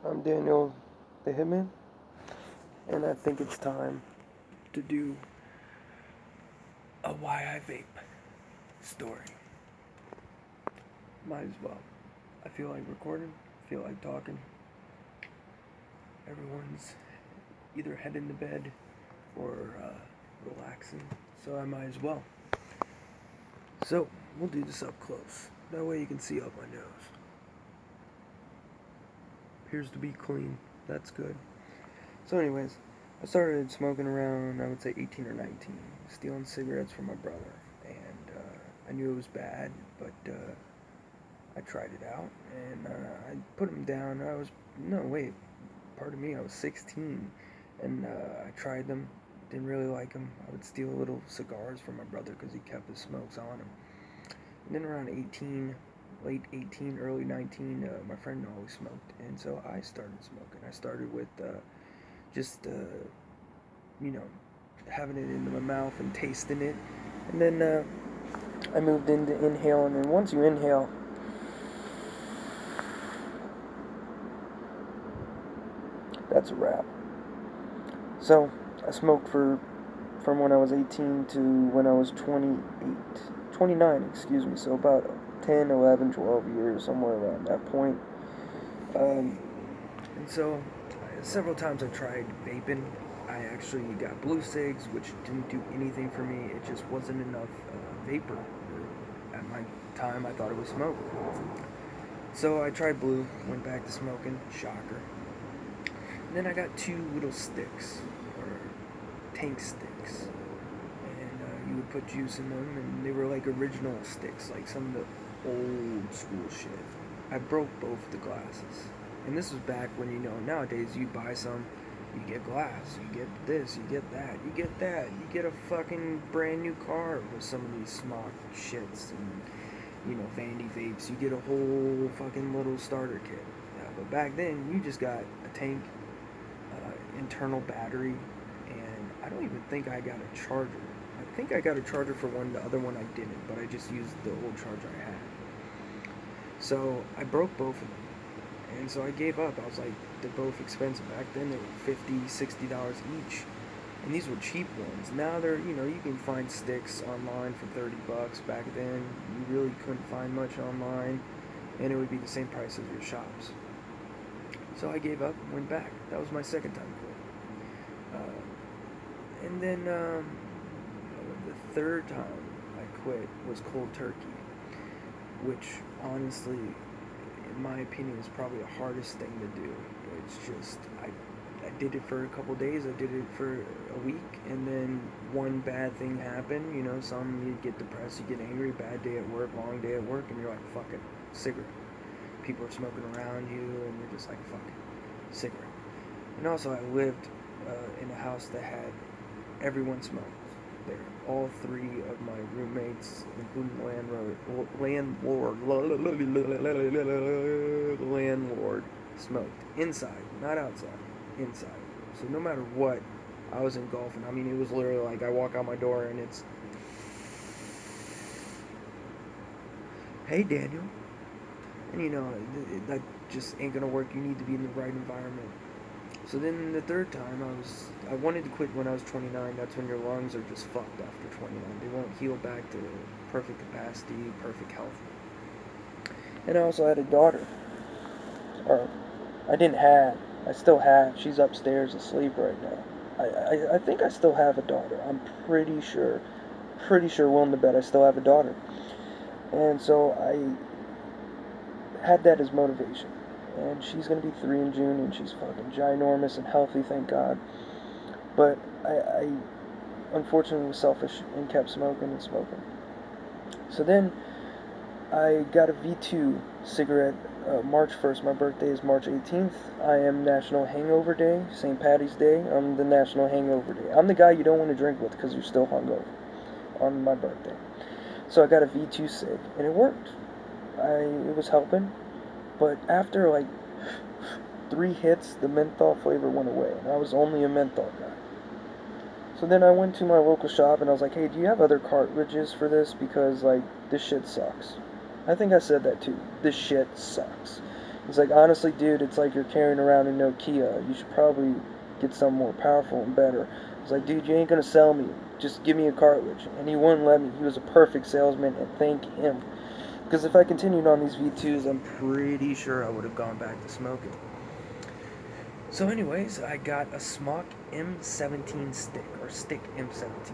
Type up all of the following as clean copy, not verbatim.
I'm Daniel, the Hitman, and I think it's time to do a Why I Vape story. Might as well. I feel like recording, feel like talking. Everyone's either heading to bed or relaxing, so I might as well. So, we'll do this up close. That way you can see up my nose. Appears to be clean. That's good. So anyways, I started smoking around, I would say 18 or 19, stealing cigarettes from my brother, and I knew it was bad, but I tried it out, and I put him down. I was 16, and I tried them, didn't really like them. I would steal little cigars from my brother because he kept his smokes on him. And then around 18, late 18, early 19, my friend always smoked, and so I started smoking. I started with just having it into my mouth and tasting it, and then I moved into inhaling. And once you inhale, that's a wrap. So I smoked from when I was 18 to when I was 29, so about 10, 11, 12 years, somewhere around that point. And so several times I tried vaping. I actually got blue cigs, which didn't do anything for me. It just wasn't enough vapor. At my time, I thought it was smoke. So I tried blue, went back to smoking, shocker. And then I got 2 little sticks, or tank sticks. And you would put juice in them, and they were like original sticks, like some of the old school shit. I broke both the glasses. And this was back when, nowadays you buy some, you get glass, you get this, you get that, you get that, you get a fucking brand new car with some of these smock shits and, Vandy vapes. You get a whole fucking little starter kit. Yeah, but back then, you just got a tank, internal battery, and I don't even think I got a charger. I think I got a charger for one, the other one I didn't, but I just used the old charger I had. So I broke both of them. And so I gave up. I was like, they're both expensive. Back then they were $50, $60 each. And these were cheap ones. Now they're, you can find sticks online for $30. Back then, you really couldn't find much online. And it would be the same price as your shops. So I gave up and went back. That was my second time quitting. And then the third time I quit was cold turkey. Which, honestly, in my opinion, is probably the hardest thing to do. It's just, I did it for a couple days, I did it for a week, and then one bad thing happened, you get depressed, you get angry, bad day at work, long day at work, and you're like, fuck it, cigarette. People are smoking around you, and you're just like, fuck it, cigarette. And also, I lived in a house that had everyone smoked there. All 3 of my roommates, including the landlord, smoked. Inside, not outside. Inside. So no matter what, I was engulfing. I mean, it was literally like I walk out my door and it's, hey, Daniel. And that just ain't gonna work. You need to be in the right environment. So then the third time, I wanted to quit when I was 29. That's when your lungs are just fucked after 29. They won't heal back to perfect capacity, perfect health. And I also had a daughter. Or, I still have. She's upstairs asleep right now. I think I still have a daughter. I'm pretty sure, willing to bet I still have a daughter. And so I had that as motivation. And she's going to be 3 in June, and she's fucking ginormous and healthy, thank God. But I unfortunately was selfish and kept smoking and smoking. So then I got a V2 cigarette March 1st. My birthday is March 18th. I am National Hangover Day, St. Patty's Day. I'm the National Hangover Day. I'm the guy you don't want to drink with because you're still hungover on my birthday. So I got a V2 cig, and it worked. It was helping. But after like 3 hits, the menthol flavor went away, and I was only a menthol guy. So then I went to my local shop, and I was like, hey, do you have other cartridges for this? Because, this shit sucks. I think I said that too. This shit sucks. He's like, honestly, dude, it's like you're carrying around a Nokia. You should probably get something more powerful and better. I was like, dude, you ain't gonna sell me. Just give me a cartridge. And he wouldn't let me. He was a perfect salesman, and thank him. Because if I continued on these V2s, I'm pretty sure I would have gone back to smoking. So anyways, I got a Smock M17 stick, or stick M17.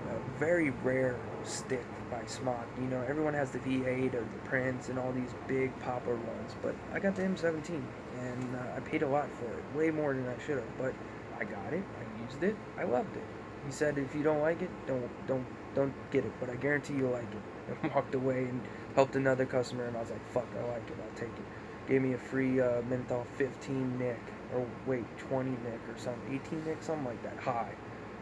A very rare stick by Smock. You know, everyone has the V8 or the Prince and all these big popper ones, but I got the M17, and I paid a lot for it, way more than I should have, but I got it, I used it, I loved it. He said, if you don't like it, don't get it, but I guarantee you'll like it. I walked away and helped another customer, and I was like, fuck, I like it, I'll take it. Gave me a free menthol 15 nick, or wait, 20 nick or something, 18 nick, something like that, high.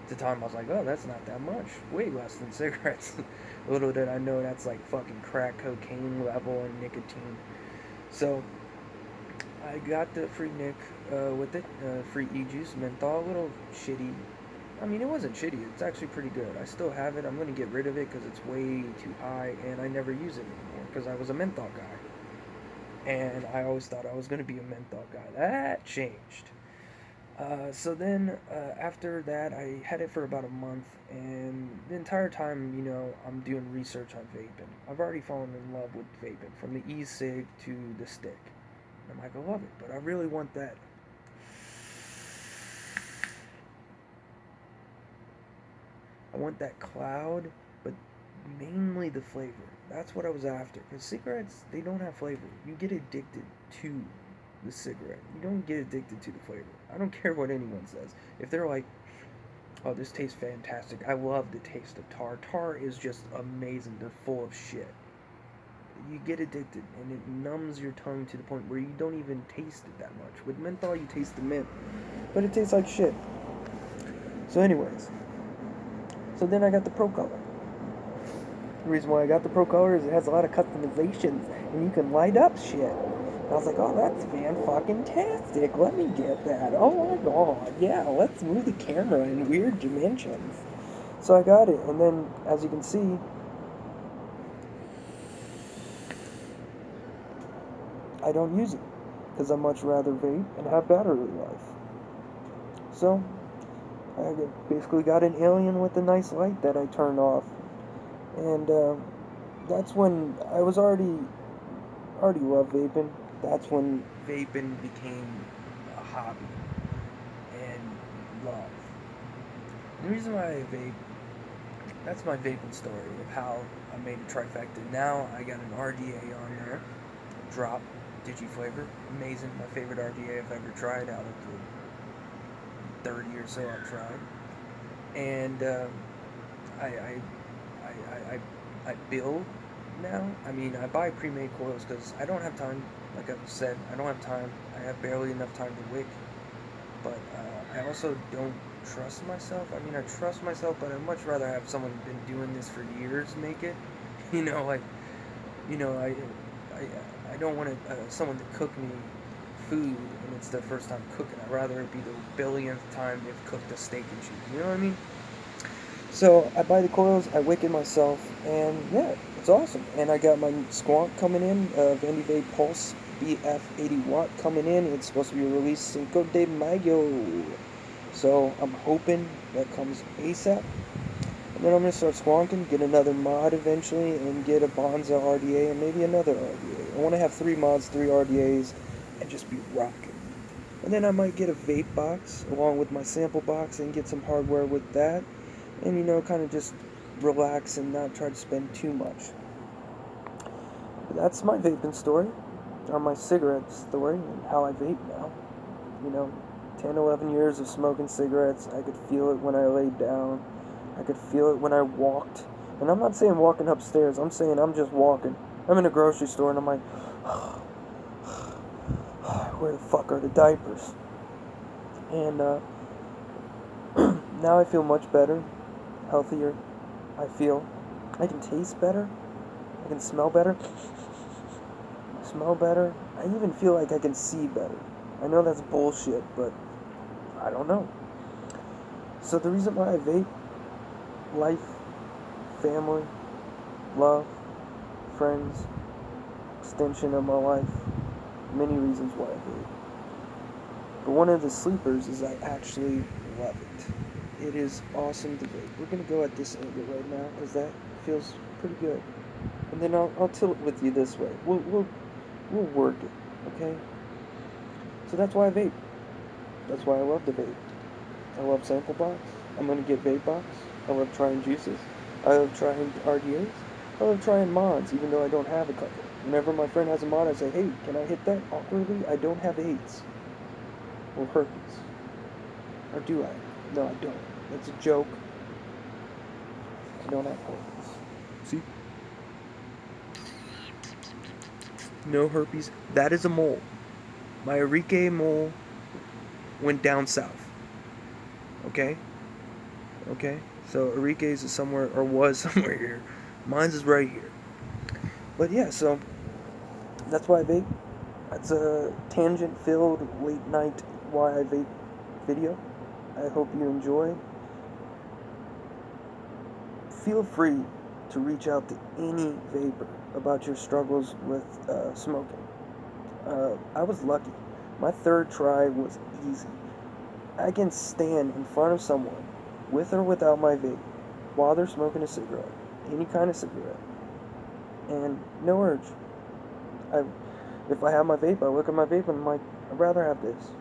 At the time, I was like, oh, that's not that much, way less than cigarettes. Little did I know that's like fucking crack cocaine level and nicotine. So, I got the free nick with it, free e-juice, menthol, a little shitty. I mean, it wasn't shitty, it's actually pretty good. I still have it, I'm going to get rid of it because it's way too high, and I never use it anymore because I was a menthol guy. And I always thought I was going to be a menthol guy. That changed. So then, after that, I had it for about a month, and the entire time, you know, I'm doing research on vaping. I've already fallen in love with vaping, from the e-cig to the stick. And I'm like, I love it, but I really want that. I want that cloud, but mainly the flavor. That's what I was after. Because cigarettes, they don't have flavor. You get addicted to the cigarette. You don't get addicted to the flavor. I don't care what anyone says. If they're like, oh, this tastes fantastic. I love the taste of tar. Tar is just amazing. They're full of shit. You get addicted, and it numbs your tongue to the point where you don't even taste it that much. With menthol, you taste the mint, but it tastes like shit. So anyways, so then I got the Pro Color. The reason why I got the Pro Color is it has a lot of customizations, and you can light up shit. And I was like, oh, that's fan-fucking-tastic. Let me get that. Oh my god, yeah, let's move the camera in weird dimensions. So I got it, and then, as you can see, I don't use it, because I much rather vape and have battery life. So, I basically got an alien with a nice light that I turned off. And that's when I was already loved vaping. That's when vaping became a hobby and love. The reason why I vape, that's my vaping story of how I made a trifecta. Now I got an RDA on there, drop, digi-flavor, amazing, my favorite RDA I've ever tried out of the 30 or so I've tried. And I build now. I mean, I buy pre-made coils because I don't have time. Like I've said, I don't have time. I have barely enough time to wick. But I also don't trust myself. I mean, I trust myself, but I'd much rather have someone who's been doing this for years make it. You know, like, you know, I don't want someone to cook me food and it's their first time cooking. I'd rather it be the billionth time they've cooked a steak and cheese. You know what I mean? So I buy the coils, I wick it myself, and yeah, it's awesome. And I got my squonk coming in, Vandy Vape Pulse BF 80 watt coming in. It's supposed to be released Cinco de Mayo. So I'm hoping that comes ASAP. And then I'm going to start squonking, get another mod eventually, and get a Bonza RDA and maybe another RDA. I want to have 3 mods, 3 RDAs, and just be rocking. And then I might get a vape box along with my sample box and get some hardware with that. And, you know, kind of just relax and not try to spend too much. But that's my vaping story, or my cigarette story, and how I vape now. You know, 10, 11 years of smoking cigarettes. I could feel it when I laid down. I could feel it when I walked. And I'm not saying walking upstairs. I'm saying I'm just walking. I'm in a grocery store and I'm like, where the fuck are the diapers? And now I feel much better, healthier. I can taste better. I can smell better. I even feel like I can see better. I know that's bullshit, but I don't know. So the reason why I vape, life, family, love, friends, extension of my life, many reasons why I vape. But one of the sleepers is I actually love it. It is awesome to vape. We're going to go at this angle right now because that feels pretty good. And then I'll tilt with you this way. We'll work it, okay? So that's why I vape. That's why I love to vape. I love sample box. I'm going to get vape box. I love trying juices. I love trying RDAs. I love trying mods, even though I don't have a couple. Whenever my friend has a mod, I say, hey, can I hit that? Awkwardly, I don't have AIDS. Or herpes. Or do I? No, I don't. That's a joke. I don't have herpes. See? No herpes. That is a mole. My Enrique mole went down south. Okay? Okay? So Enrique's is somewhere, or was somewhere here. Mine's is right here. But yeah, so that's why I vape. That's a tangent-filled late-night why I vape video. I hope you enjoy. Feel free to reach out to any vapor about your struggles with smoking. I was lucky. My third try was easy. I can stand in front of someone, with or without my vape, while they're smoking a cigarette, any kind of cigarette, and no urge. If I have my vape, I look at my vape and I'm like, I'd rather have this.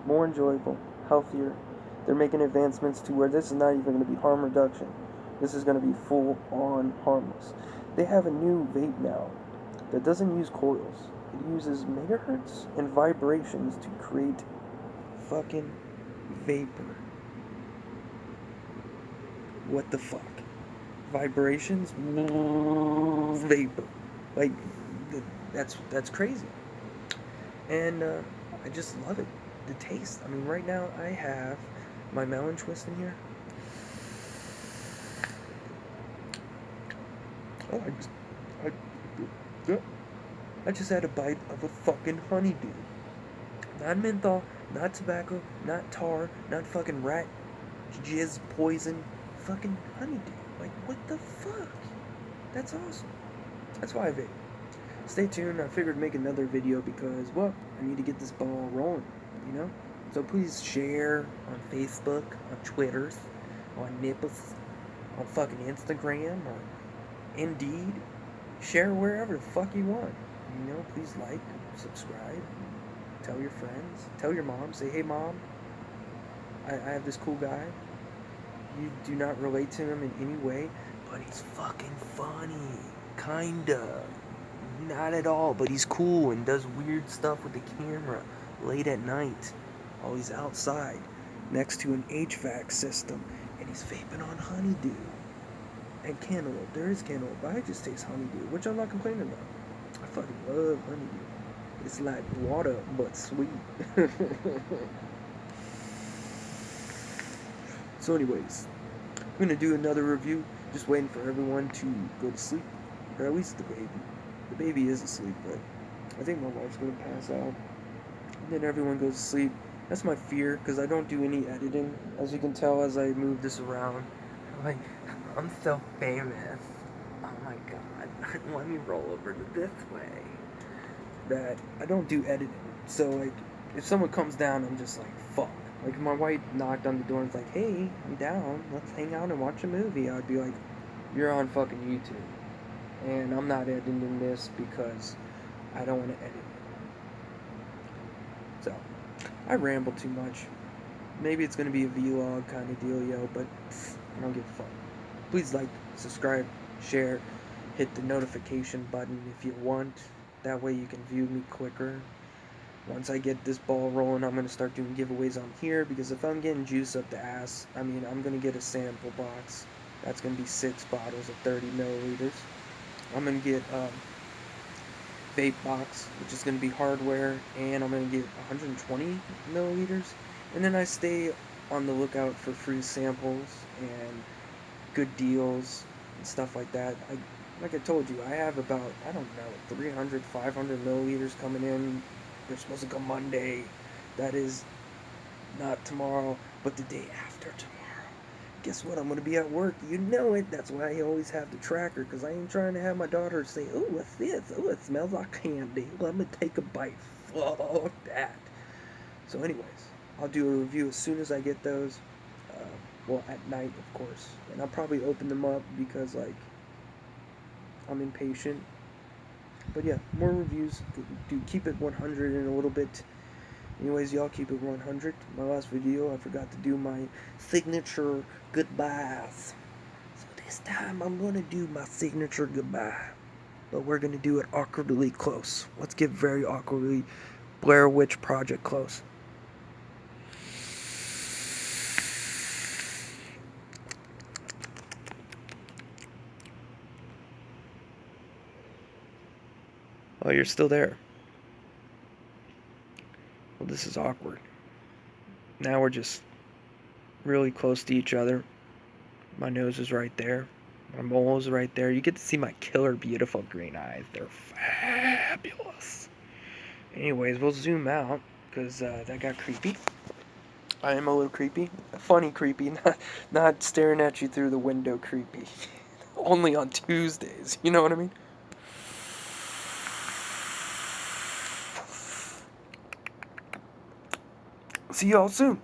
More enjoyable, healthier. They're making advancements to where this is not even going to be harm reduction. This is going to be full-on harmless. They have a new vape now that doesn't use coils. It uses megahertz and vibrations to create fucking vapor. What the fuck? Vibrations? Vapor. Like, that's crazy. And I just love it. The taste. I mean, right now I have my melon twist in here. Oh, I just had a bite of a fucking honeydew. Not menthol, not tobacco, not tar, not fucking rat jizz poison. Fucking honeydew. Like, what the fuck? That's awesome. That's why I vape. Stay tuned. I figured to make another video because, well, I need to get this ball rolling, you know? So please share on Facebook, on Twitter, on Nipples, on fucking Instagram, or Indeed. Share wherever the fuck you want. You know, please like, subscribe, tell your friends, tell your mom, say, hey mom, I have this cool guy. You do not relate to him in any way, but he's fucking funny. Kinda. Not at all, but he's cool and does weird stuff with the camera late at night while he's outside next to an HVAC system and he's vaping on honeydew and cantaloupe. There is cantaloupe, but I just taste honeydew, which I'm not complaining about. I fucking love honeydew. It's like water, but sweet. So anyways, I'm gonna do another review. Just waiting for everyone to go to sleep, or at least the baby. The baby is asleep, but I think my wife's gonna pass out. And then everyone goes to sleep. That's my fear, because I don't do any editing. As you can tell as I move this around. Like, I'm so famous. Oh my god. Let me roll over to this way. That I don't do editing. So, like, if someone comes down, I'm just like, fuck. Like, if my wife knocked on the door and was like, hey, I'm down. Let's hang out and watch a movie. I'd be like, you're on fucking YouTube. And I'm not editing this because I don't want to edit it. So, I ramble too much. Maybe it's going to be a vlog kind of dealio, but I don't give a fuck. Please like, subscribe, share, hit the notification button if you want. That way you can view me quicker. Once I get this ball rolling, I'm going to start doing giveaways on here, because if I'm getting juice up the ass, I mean, I'm going to get a sample box. That's going to be 6 bottles of 30 milliliters. I'm going to get vape box, which is going to be hardware, and I'm going to get 120 milliliters. And then I stay on the lookout for free samples and good deals and stuff like that. Like I told you, I have about, I don't know, 300, 500 milliliters coming in. They're supposed to come Monday. That is not tomorrow, but the day after tomorrow. Guess what? I'm going to be at work. You know it. That's why I always have the tracker, because I ain't trying to have my daughter say, "Oh, what's this? Oh, it smells like candy. Let me take a bite vlog that. So anyways, I'll do a review as soon as I get those. Well, at night, of course. And I'll probably open them up because, like, I'm impatient. But yeah, more reviews. Do keep it 100 in a little bit. Anyways, y'all keep it 100. My last video, I forgot to do my signature goodbyes. So this time, I'm going to do my signature goodbye. But we're going to do it awkwardly close. Let's get very awkwardly Blair Witch Project close. Oh, you're still there. Well, this is awkward. Now we're just really close to each other. My nose is right there. My mole is right there. You get to see my killer beautiful green eyes. They're fabulous. Anyways, we'll zoom out because that got creepy. I am a little creepy. Funny creepy, not staring at you through the window creepy. Only on Tuesdays, you know what I mean? See y'all soon.